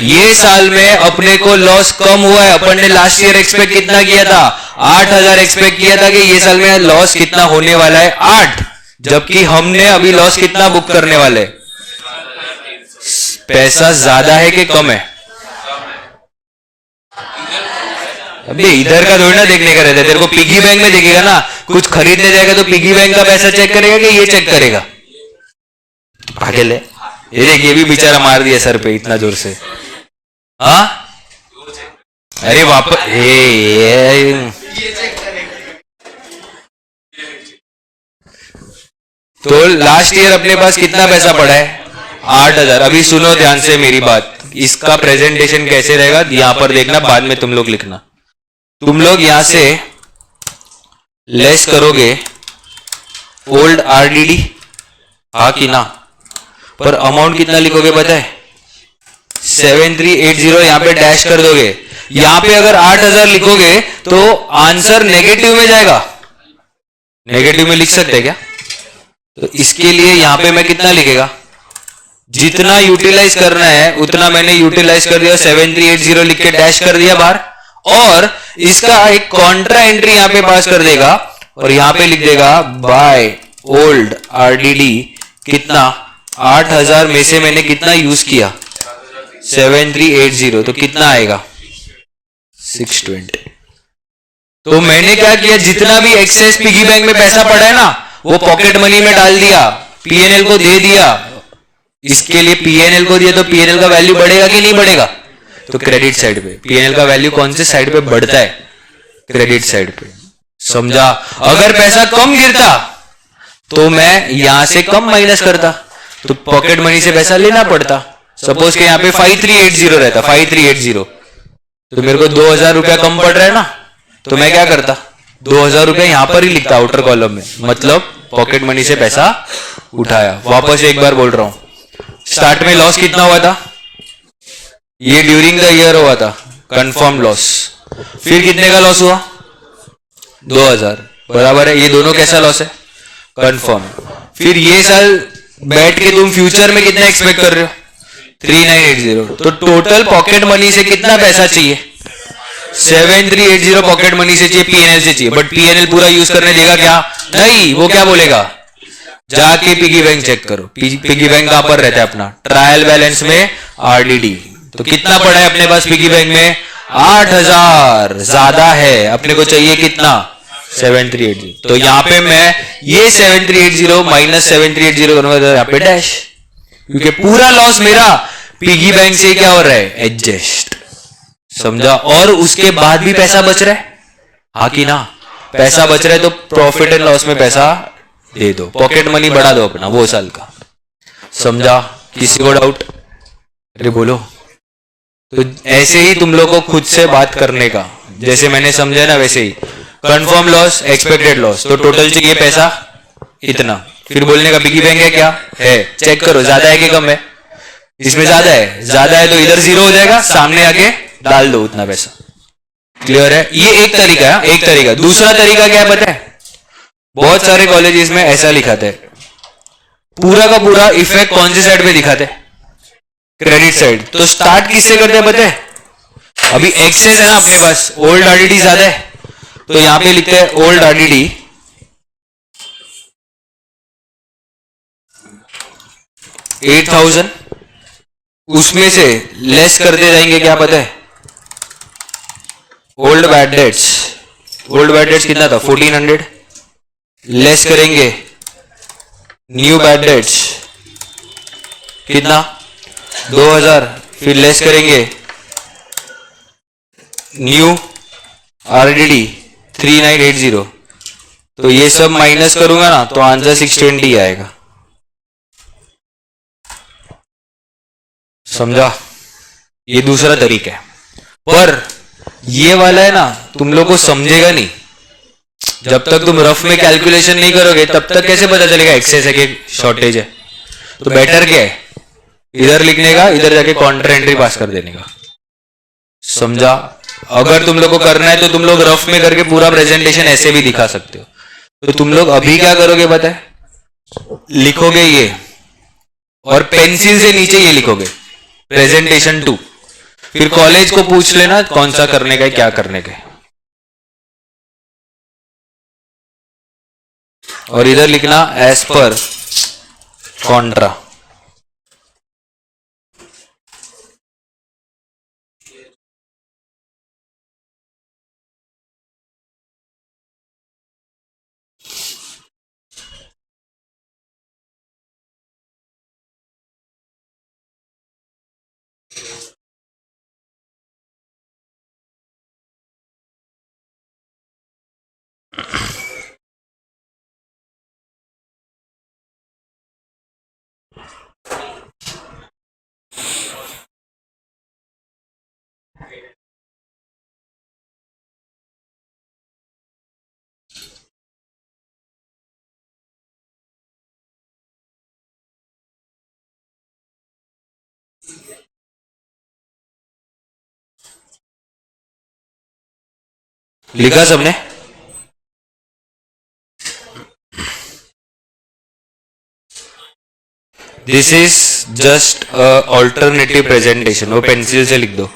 ये साल में अपने को लॉस कम हुआ है. अपन ने लास्ट ईयर एक्सपेक्ट कितना किया था? 8000 एक्सपेक्ट किया था कि ये साल में लॉस कितना होने वाला है? 8. जबकि हमने अभी लॉस कितना बुक करने वाले? पैसा ज्यादा है कि कम है? अभी इधर का थोड़ी ना देखने का रहता है. तेरे को पिगी बैंक में देखेगा ना, कुछ खरीदने जाएगा तो पिगी बैंक का पैसा चेक करेगा कि ये चेक करेगा? आगे ले, ये देख, ये भी बेचारा मार दिया सर पे इतना जोर से। हाँ, अरे वापस ये तो लास्ट ईयर अपने पास कितना पैसा पड़ा है? 8,000। अभी सुनो ध्यान से मेरी बात, इसका प्रेजेंटेशन कैसे रहेगा यहां पर देखना, बाद में तुम लोग लिखना। तुम लोग यहां से लेस करोगे ओल्ड आरडीडी, हाँ कि ना? पर अमाउंट कितना लिखोगे पता है? 7380, यहां पे डैश कर दोगे। यहां पे अगर 8,000 लिखोगे तो आंसर नेगेटिव में जाएगा। नेगेटिव में लिख सकते हैं क्या? तो इसके लिए यहां पे मैं कितना लिखेगा? जितना यूटिलाइज करना है उतना मैंने यूटिलाइज कर दिया, 7380 लिख के डैश कर दिया बाहर, और इसका एक कॉन्ट्रा एंट्री यहां पे पास कर देगा और यहां पे लिख देगा बाय ओल्ड आरडीडी कितना, 8,000 में से मैंने कितना यूज किया? 7380, तो कितना आएगा? 620। तो मैंने क्या किया, जितना भी एक्सेस पिगी बैंक में पैसा पड़ा है ना वो पॉकेट मनी में डाल दिया, पीएनएल को दे दिया। इसके लिए पीएनएल को दिया तो पीएनएल का वैल्यू बढ़ेगा कि नहीं बढ़ेगा? तो क्रेडिट साइड पे पीएनएल का वैल्यू कौन से साइड पे बढ़ता है? क्रेडिट साइड पे। समझा? अगर पैसा कम गिरता तो मैं यहां से कम माइनस करता, तो पॉकेट मनी से पैसा लेना पड़ता। सपोज के यहां पे 5380 रहता, 5380, तो मेरे को 2,000 रुपया कम पड़ रहा है ना, तो मैं क्या करता? 2,000 रुपया यहां पर ही लिखता आउटर कॉलम में, मतलब पॉकेट मनी से पैसा उठाया। वापस एक बार बोल रहा हूं, स्टार्ट में लॉस कितना हुआ था? ये ड्यूरिंग द ईयर हुआ था, कंफर्म लॉस। फिर कितने का लॉस हुआ? 2,000, बराबर है। ये दोनों कैसा लॉस है? कंफर्म। फिर ये साल बैठ के तुम फ्यूचर में कितना एक्सपेक्ट कर रहे हो? 3980। तो टोटल पॉकेट मनी से कितना पैसा चाहिए? 7380 पॉकेट मनी से चाहिए, पीएनएल से चाहिए। बट पीएनएल पूरा यूज करने देगा क्या? नहीं, वो क्या बोलेगा? जाके पिगी बैंक चेक करो। पिगी बैंक कहां पर रहता है अपना? ट्रायल बैलेंस में आरडीडी। तो कितना पड़ा है अपने पास पिगी बैंक में? 8,000 ज्यादा है, अपने को चाहिए कितना? 7380। तो यहां पे मैं ये 7380 माइनस 7380 करूंगा तो यहां पे डैश, क्योंकि पूरा लॉस मेरा पिगी बैंक से क्या हो रहा है? एडजस्ट। समझा? और उसके बाद भी पैसा बच रहा है, हाँ कि ना? पैसा बच रहा है तो प्रॉफिट एंड लॉस में पैसा दे दो, पॉकेट मनी बढ़ा दो अपना वो साल का। समझा? किसी को डाउट? अरे बोलो। तो ऐसे ही तुम लोग को खुद से बात करने का, जैसे मैंने समझा ना वैसे ही। कंफर्म लॉस, एक्सपेक्टेड लॉस, तो टोटल चाहिए पैसा इतना। फिर बोलने का पिगी बैंक है क्या है, चेक करो ज्यादा है कि कम है? इसमें ज्यादा है, ज्यादा है तो इधर जीरो हो जाएगा, सामने आके डाल दो उतना पैसा। क्लियर है? ये एक तरीका है, एक तरीका। दूसरा तरीका क्या है पता है? बहुत सारे कॉलेजेस में ऐसा लिखाते हैं, पूरा का पूरा इफेक्ट कौन सी साइड पे दिखाते हैं? Credit side. तो स्टार्ट किससे करते हैं पता है? अभी एक्सेस है ना अपने पास, ओल्ड आरडीडी ज्यादा है, तो यहां पे लिखते हैं ओल्ड आरडीडी 8,000, उसमें से लेस करते जाएंगे, क्या पता है? Old bad debts. Old bad debts कितना था? 1400, लेस करेंगे न्यू बैड डेट्स कितना? 2,000, फिर लेस करेंगे न्यू आरडीडी 3980। तो ये सब माइनस करूंगा ना तो आंसर 620 आएगा। समझा? ये दूसरा तरीका है, पर ये वाला है ना तुम लोग को समझेगा नहीं। जब तक तुम रफ में कैलकुलेशन नहीं करोगे तब तक कैसे पता चलेगा एक्सेस है कि शॉर्टेज है? तो बेटर क्या है? इधर लिखने का, इधर जाके काउंटर एंट्री पास कर देने का। समझा? अगर तुम लोग को करना है तो तुम लोग रफ में करके पूरा प्रेजेंटेशन ऐसे भी दिखा सकते हो। तो तुम लोग अभी क्या करोगे पता है? लिखोगे ये, और पेंसिल से नीचे ये लिखोगे प्रेजेंटेशन 2। फिर कॉलेज को पूछ लेना कौन सा करने का है, क्या करने का है, और इधर लिखना एज पर कॉन्ट्रा। लिखा सबने? This is just alternative presentation, वो पेंसिल से लिख दो.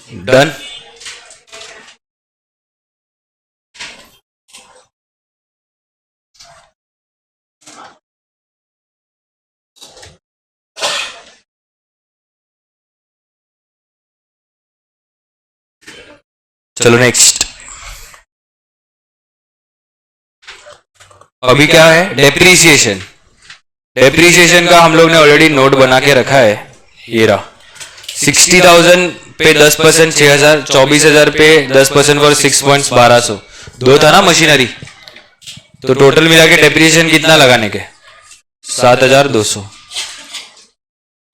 डन. चलो नेक्स्ट. अभी क्या है? डेप्रीसिएशन. डेप्रीसिएशन का हम लोग ने ऑलरेडी नोट बना के रखा है. ये रहा. 60,000 पे 10%, 6,000, 24,000 पे 10% फॉर 6 पॉइंट्स 1200. दो था ना मशीनरी, तो टोटल मिला के डेप्रीसिएशन कितना लगाने के? 7,200.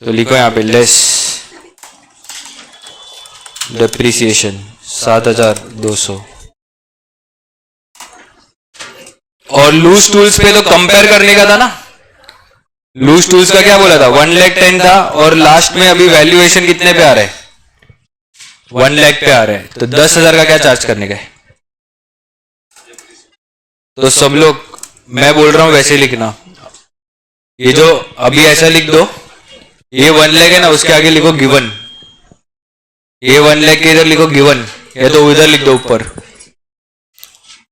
तो लिखो यहाँ पे लेस डेप्रीसिएशन 7,200. और लूज टूल्स पे तो कंपेयर करने का था ना. लूज टूल्स का क्या बोला था? 1,10,000 था, और लास्ट में अभी वैल्यूएशन कितने पे आ रहा है? 1 लाख पे आ रहा है. तो 10,000 का क्या चार्ज करने का है? तो सब लोग, मैं बोल रहा हूं वैसे लिखना. ये जो अभी ऐसा लिख दो, ये 1 लाख है ना, उसके आगे लिखो गिवन. ये 1 लाख के इधर लिखो गिवन, या तो उधर लिख दो ऊपर.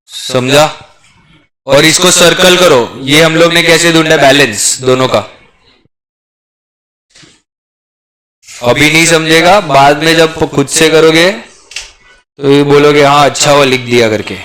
समझा? और इसको सर्कल करो. ये हम लोग ने कैसे ढूंढा? बैलेंस दोनों का. अभी नहीं समझेगा, बाद में जब खुद से करोगे तो ये बोलोगे हाँ अच्छा वो लिख दिया करके.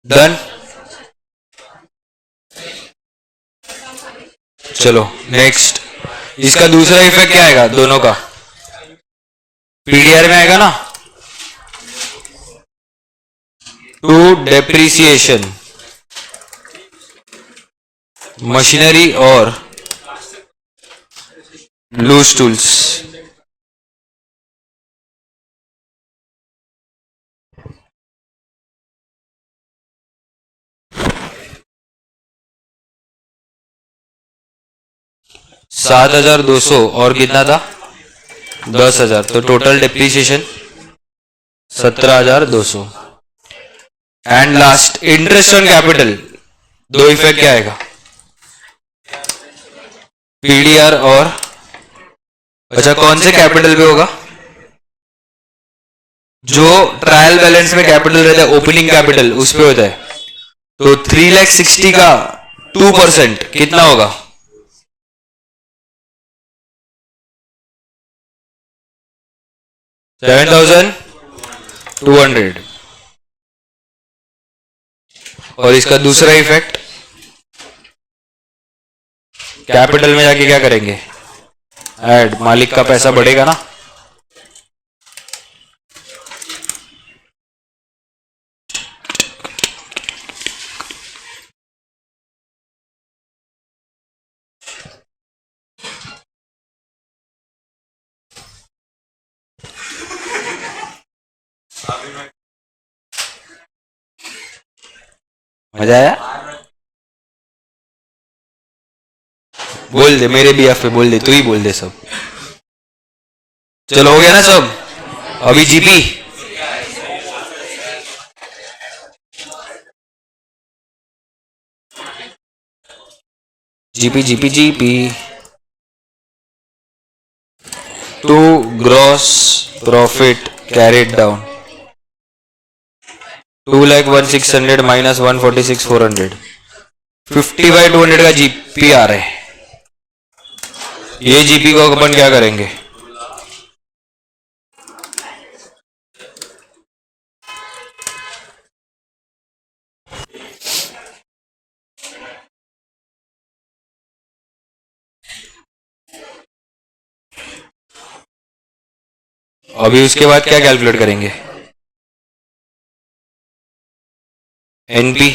डन. चलो नेक्स्ट. इसका दूसरा इफेक्ट क्या आएगा दोनों का? पीडीआर में आएगा ना. टू डेप्रीसिएशन मशीनरी और लूज टूल्स. $7,200 और कितना था? 10,000. तो total depreciation 17,200. And last interest on capital. दो इफेक्ट क्या आएगा? पीडीआर और, अच्छा कौन से कैपिटल पे होगा? जो ट्रायल बैलेंस में कैपिटल रहता है, ओपनिंग कैपिटल, उस पे होता है. तो 3,60,000 का 2% कितना होगा? 7,200. और इसका दूसरा इफेक्ट, कैपिटल में जाके क्या करेंगे? ऐड. मालिक का पैसा बढ़ेगा ना. मजा आया? बोल दे मेरे भी पे, बोल दे, तू ही बोल दे सब. चलो हो गया ना सब. अभी GP. GP GP GP. To gross profit carried down 2,01,600 minus 146,400. 50/200 का जीपी आ रहा है. ये जीपी को अपन क्या करेंगे? अभी उसके बाद क्या कैलकुलेट करेंगे? NP.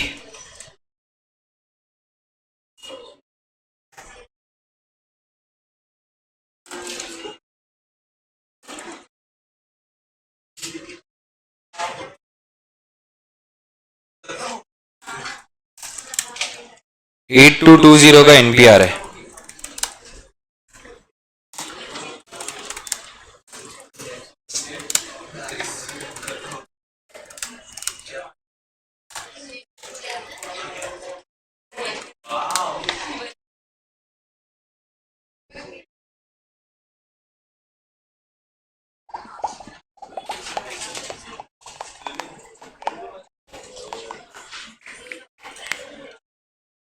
Eight two two zero का एनपीआर है।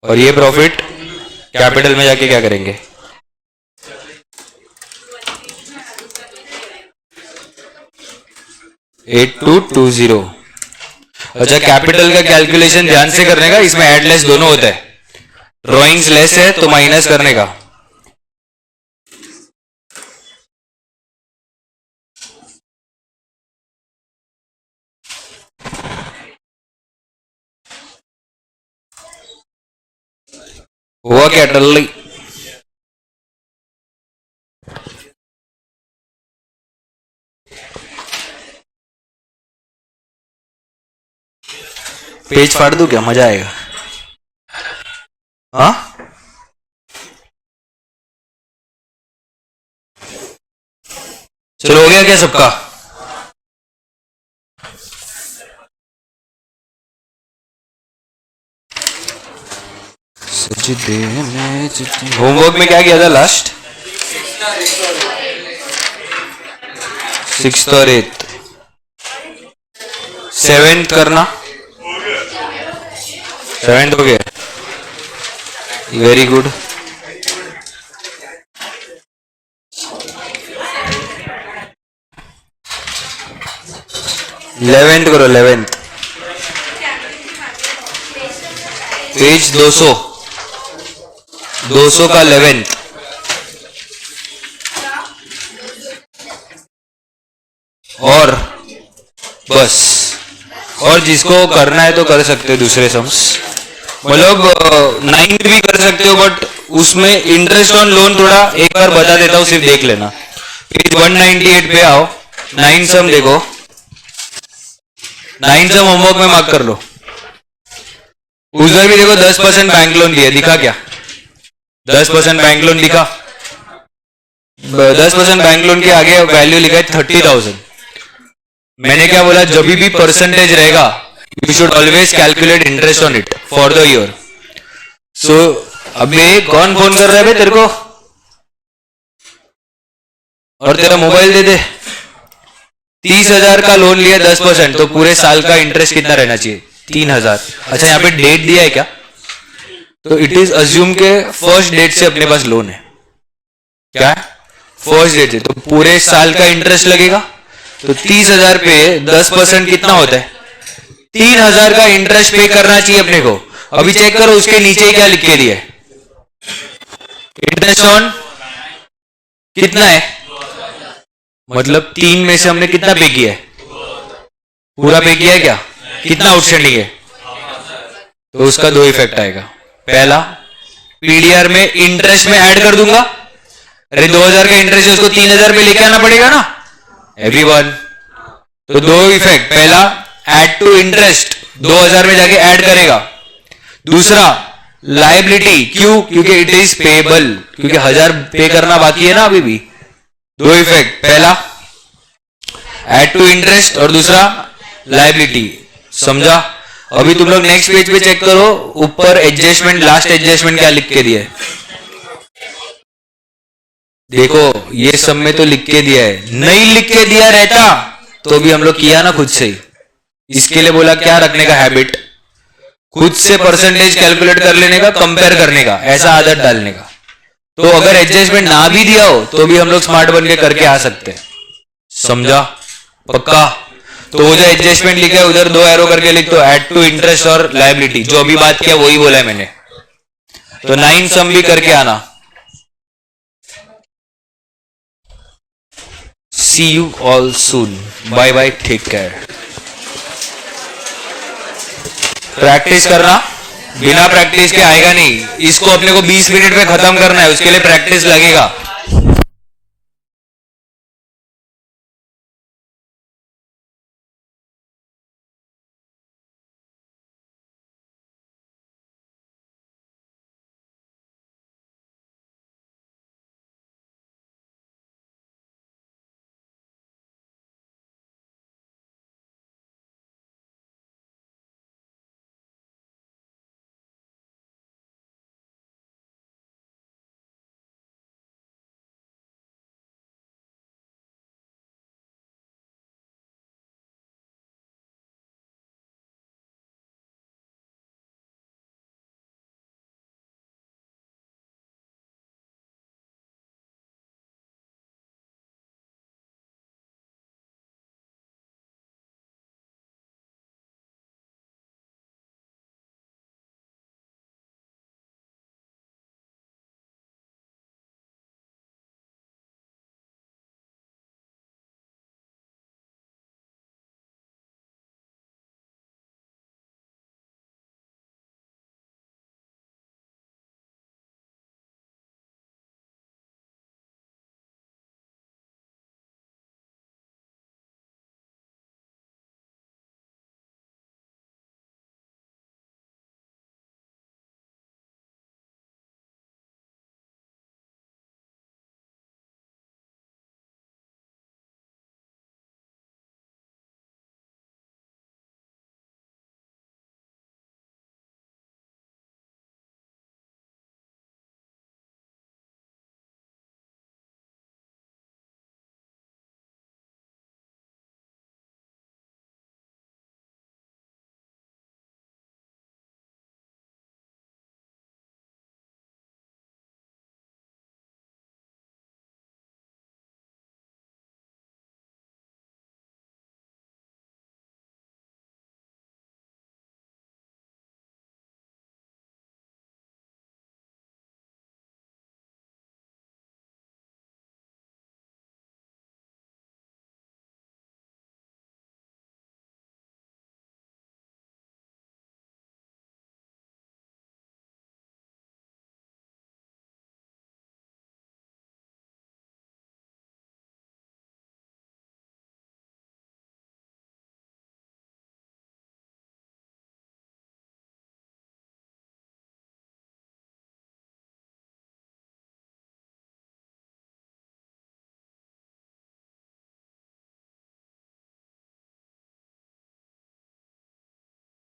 और ये प्रॉफिट कैपिटल में जाके क्या करेंगे? Eight two two zero. अच्छा, कैपिटल का कैलकुलेशन ध्यान से करने का, इसमें एड लेस दोनों होता है। ड्रॉइंग्स लेस है तो माइनस करने का। हुआ क्या टल्ली? पेज फाड़ दूं क्या? मजा आएगा। हाँ, चलो हो गया क्या सबका? होमवर्क में क्या किया था लास्ट? सिक्स्थ और एथ। सेवेंथ करना। सेवेंथ हो गया, वेरी गुड। इलेवेंथ करो, इलेवेंथ। पेज 200, 200 का इलेवेंथ। और बस, और जिसको करना है तो कर सकते हो दूसरे सम्स, मतलब नाइन्थ भी कर सकते हो, बट उसमें इंटरेस्ट ऑन लोन थोड़ा एक बार बता देता हूँ, सिर्फ देख लेना। पेज 198 पे आओ, 9 सम देखो। 9 सम होमवर्क में मार्क कर लो। उधर भी देखो 10% बैंक लोन दिया, दिखा क्या? 10% बैंक लोन दिखा? 10% बैंक लोन के आगे वैल्यू लिखा है 30,000। मैंने क्या बोला? जब भी परसेंटेज रहेगा you should always calculate interest on it for the year. So अबे कौन फोन कर रहा है बे तेरे को? और तेरा मोबाइल दे दे। 30,000 का लोन लिया 10%, तो पूरे साल का इंटरेस्ट कितना रहना चाहिए? 3,000। अच्छा, यहाँ पे डेट दिया है क्या? तो इट इज अज्यूम के फर्स्ट डेट से अपने पास लोन है। क्या? फर्स्ट डेट से, तो पूरे साल का इंटरेस्ट लगेगा। तो 30,000 पे 10% कितना होता है? 3,000 का इंटरेस्ट पे करना चाहिए अपने को। अभी चेक करो उसके नीचे ही क्या लिख के दिया है? इंटरेस्ट ऑन कितना है? मतलब 3 में से हमने कितना पे किया है? पूरा पे किया है क्या? कितना आउटस्टैंडिंग है? तो उसका दो इफेक्ट आएगा। पहला, पीडीआर में इंटरेस्ट में ऐड कर दूंगा। अरे 2,000 का इंटरेस्ट है, उसको 3,000 पे लेके आना पड़ेगा ना एवरीवन। तो दो इफेक्ट, पहला ऐड टू इंटरेस्ट 2,000 में जाके ऐड करेगा। दूसरा लायबिलिटी, क्यों? क्योंकि इट इज पेएबल, क्योंकि 1,000 पे करना बाकी है ना अभी भी। दो इफेक्ट, पहला ऐड टू इंटरेस्ट और दूसरा लायबिलिटी। समझा? अभी तुम लोग नेक्स्ट पेज पे चेक करो, ऊपर एडजस्टमेंट, लास्ट एडजस्टमेंट क्या लिख के दिया है? देखो ये सब में तो लिख के दिया है, नहीं लिख के दिया रहता तो भी हम लोग किया ना खुद से ही। इसके लिए बोला क्या रखने का हैबिट, खुद से परसेंटेज कैलकुलेट कर लेने का, कंपेयर करने का, ऐसा आदत डालने का। तो अगर एडजस्टमेंट ना भी दिया हो तो भी हम लोग स्मार्ट बन के करके आ सकते हैं। समझा? पक्का? तो वो जो एडजस्टमेंट लिखा है उधर 2 एरो करके लिख दो, ऐड टू इंटरेस्ट और लायबिलिटी। जो अभी बात किया वही बोला है मैंने। तो 9 सम भी करके आना। See you all soon, bye bye, take care. Practice करना, बिना प्रैक्टिस के आएगा नहीं। इसको अपने को 20 मिनट में खत्म करना है, उसके लिए प्रैक्टिस लगेगा।